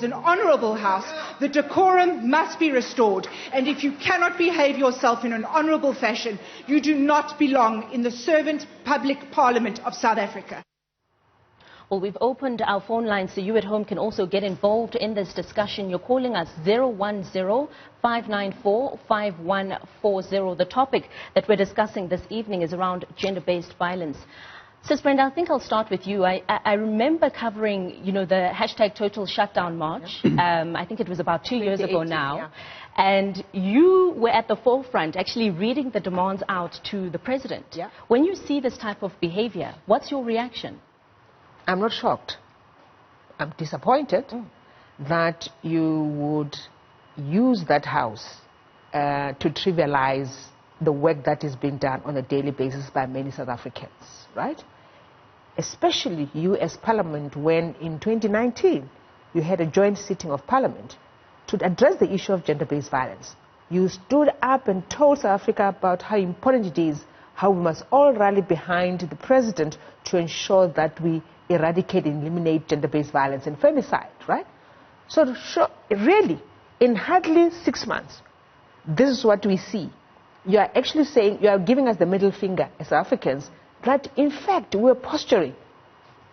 an honourable house, the decorum must be restored. And if you cannot behave yourself in an honourable fashion, you do not belong in the servant public parliament of South Africa. Well, we've opened our phone lines so you at home can also get involved in this discussion. You're calling us 010-594-5140. The topic that we're discussing this evening is around gender-based violence. Sis Brenda, I think I'll start with you. I remember covering, the hashtag Total Shutdown March. I think it was about 2 years ago now. Yeah. And you were at the forefront actually reading the demands out to the president. Yeah. When you see this type of behavior, what's your reaction? I'm not shocked. I'm disappointed that you would use that house to trivialize the work that is being done on a daily basis by many South Africans, right? Especially you as Parliament, when in 2019 you had a joint sitting of Parliament to address the issue of gender-based violence. You stood up and told South Africa about how important it is, how we must all rally behind the President to ensure that we eradicate and eliminate gender-based violence and femicide, right? So really, in hardly 6 months, this is what we see. You are actually saying, you are giving us the middle finger as Africans, that in fact we were posturing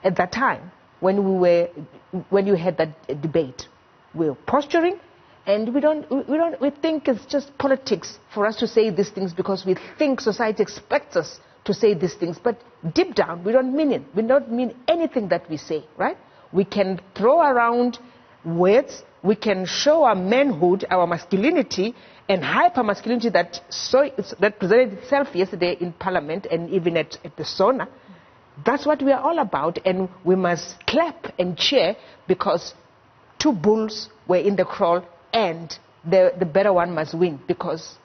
at that time when you had that debate. We were posturing, and we think it's just politics for us to say these things because we think society expects us to say these things, but deep down we don't mean it. We don't mean anything that we say, right? We can throw around words, we can show our manhood, our masculinity, and hyper-masculinity that presented itself yesterday in Parliament and even at the SONA. That's what we are all about, and we must clap and cheer because 2 bulls were in the kraal and the better one must win. Because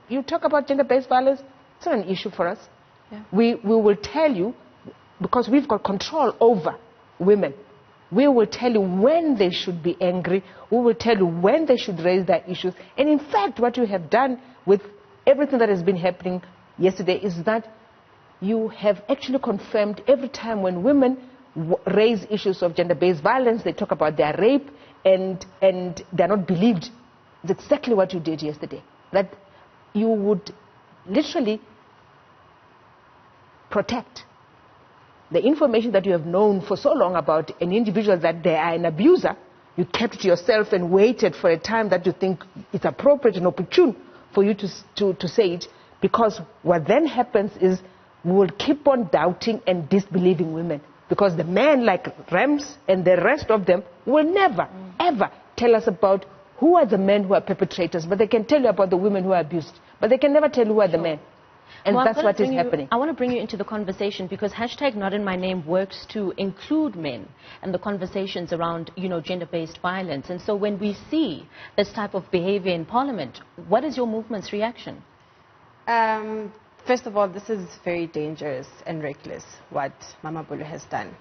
you talk about gender-based violence, it's not an issue for us. Yeah. We will tell you, because we've got control over women, we will tell you when they should be angry, we will tell you when they should raise their issues. And in fact, what you have done with everything that has been happening yesterday is that you have actually confirmed every time when women raise issues of gender-based violence, they talk about their rape and they're not believed. It's exactly what you did yesterday. That you would literally protect the information that you have known for so long about an individual that they are an abuser. You kept it to yourself and waited for a time that you think it's appropriate and opportune for you to say it, because what then happens is we will keep on doubting and disbelieving women, because the men like Rams and the rest of them will never, ever tell us about who are the men who are perpetrators, but they can tell you about the women who are abused, but they can never tell you who are the men. And well, that's what is happening. I want to bring you into the conversation because hashtag Not In My Name works to include men and the conversations around, gender-based violence. And so when we see this type of behavior in Parliament, what is your movement's reaction? First of all, this is very dangerous and reckless, what Mama Bolo has done.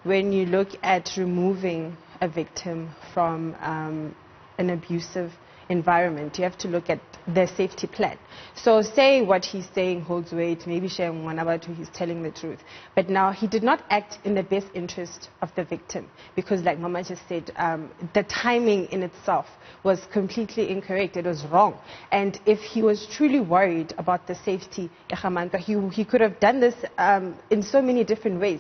When you look at removing a victim from an abusive environment, you have to look at their safety plan. So say what he's saying holds weight, maybe Sheikh Mwanabatu, he's telling the truth. But now he did not act in the best interest of the victim because, like Mama just said, the timing in itself was completely incorrect. It was wrong. And if he was truly worried about the safety, he could have done this in so many different ways.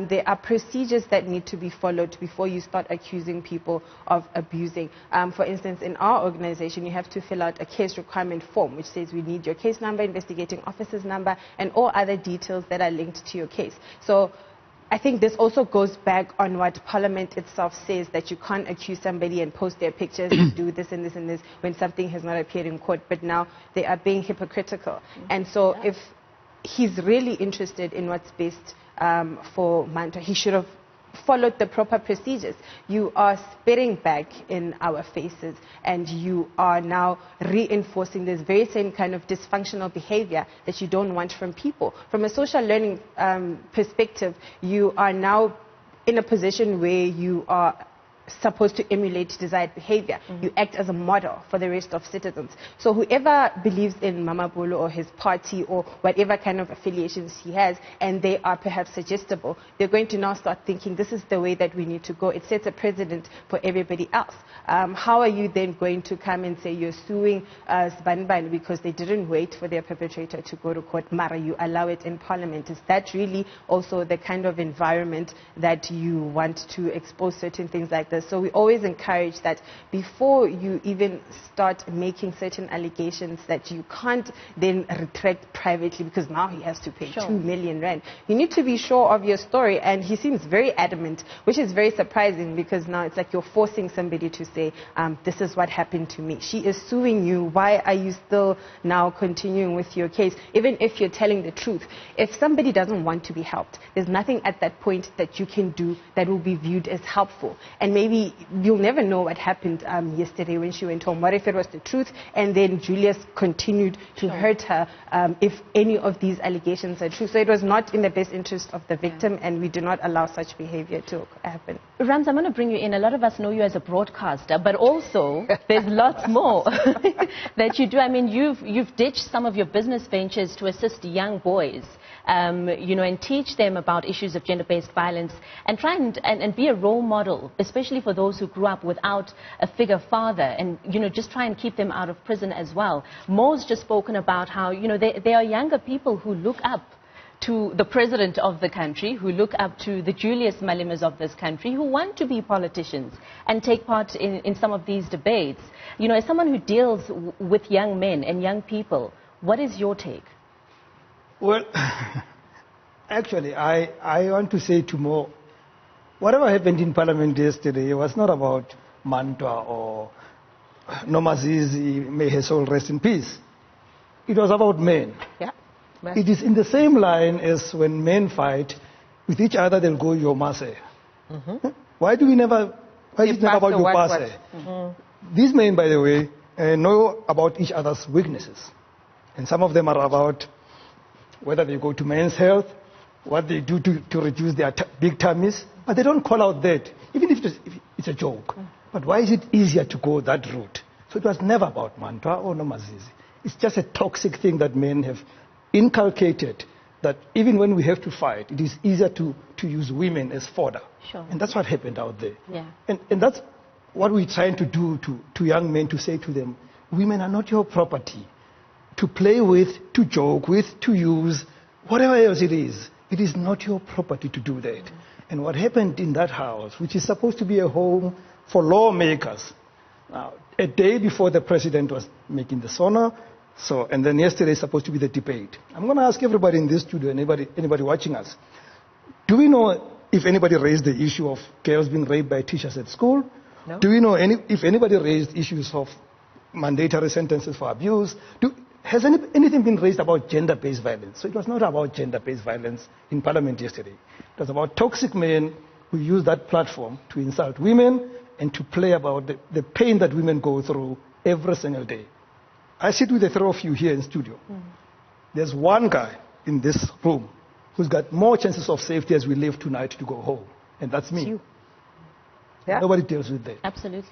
There are procedures that need to be followed before you start accusing people of abusing. For instance, in our organization, you have to fill out a case requirement form, which says we need your case number, investigating officer's number, and all other details that are linked to your case. So I think this also goes back on what Parliament itself says, that you can't accuse somebody and post their pictures and do this and this and this when something has not appeared in court, but now they are being hypocritical. And so if he's really interested in what's best for Manta, he should have followed the proper procedures. You are spitting back in our faces and you are now reinforcing this very same kind of dysfunctional behavior that you don't want from people. From a social learning perspective, you are now in a position where you are supposed to emulate desired behavior. You act as a model for the rest of citizens. So whoever believes in Mamabolo or his party or whatever kind of affiliations he has, and they are perhaps suggestible, they're going to now start thinking this is the way that we need to go. It sets a precedent for everybody else. How are you then going to come and say you're suing Sbanibani because they didn't wait for their perpetrator to go to court? Mara, you allow it in Parliament. Is that really also the kind of environment that you want to expose certain things like this? So we always encourage that before you even start making certain allegations that you can't then retract privately because now he has to pay 2 million rand. You need to be sure of your story, and he seems very adamant, which is very surprising because now it's like you're forcing somebody to say, this is what happened to me. She is suing you. Why are you still now continuing with your case, even if you're telling the truth? If somebody doesn't want to be helped, there's nothing at that point that you can do that will be viewed as helpful. And maybe you'll never know what happened yesterday when she went home. What if it was the truth and then Julius continued to hurt her if any of these allegations are true? So it was not in the best interest of the victim, and we do not allow such behavior to happen. Rams, I'm going to bring you in. A lot of us know you as a broadcaster, but also there's lots more that you do. I mean, you've ditched some of your business ventures to assist young boys, and teach them about issues of gender-based violence and try and be a role model, especially for those who grew up without a figure father, and, just try and keep them out of prison as well. Mo's just spoken about how, there are younger people who look up to the president of the country, who look up to the Julius Malemas of this country, who want to be politicians and take part in some of these debates. As someone who deals with young men and young people, what is your take? Well, actually, I want to say to Mo, whatever happened in Parliament yesterday was not about Mantwa or Nomazizi, may his soul rest in peace. It was about men. Yeah. It is in the same line as when men fight with each other, they'll go Yomase. Why is it never about Yomase? These men, by the way, know about each other's weaknesses. And some of them are about whether they go to men's health, what they do to reduce their big tummies. But they don't call out that, even if it's a joke. But why is it easier to go that route? So it was never about Mantwa or Nomazizi. It's just a toxic thing that men have inculcated, that even when we have to fight, it is easier to use women as fodder. Sure. And that's what happened out there. Yeah. And that's what we're trying to do to young men, to say to them, women are not your property to play with, to joke with, to use, whatever else it is. It is not your property to do that. And what happened in that house, which is supposed to be a home for lawmakers, now, a day before the president was making the sonar, and then yesterday is supposed to be the debate. I'm going to ask everybody in this studio, anybody watching us, do we know if anybody raised the issue of girls being raped by teachers at school? No. Do we know if anybody raised issues of mandatory sentences for abuse? Has anything been raised about gender-based violence? So it was not about gender-based violence in Parliament yesterday. It was about toxic men who use that platform to insult women and to play about the pain that women go through every single day. I sit with the three of you here in studio. There's one guy in this room who's got more chances of safety as we leave tonight to go home, and that's me. It's you. Yeah. Nobody deals with that. Absolutely.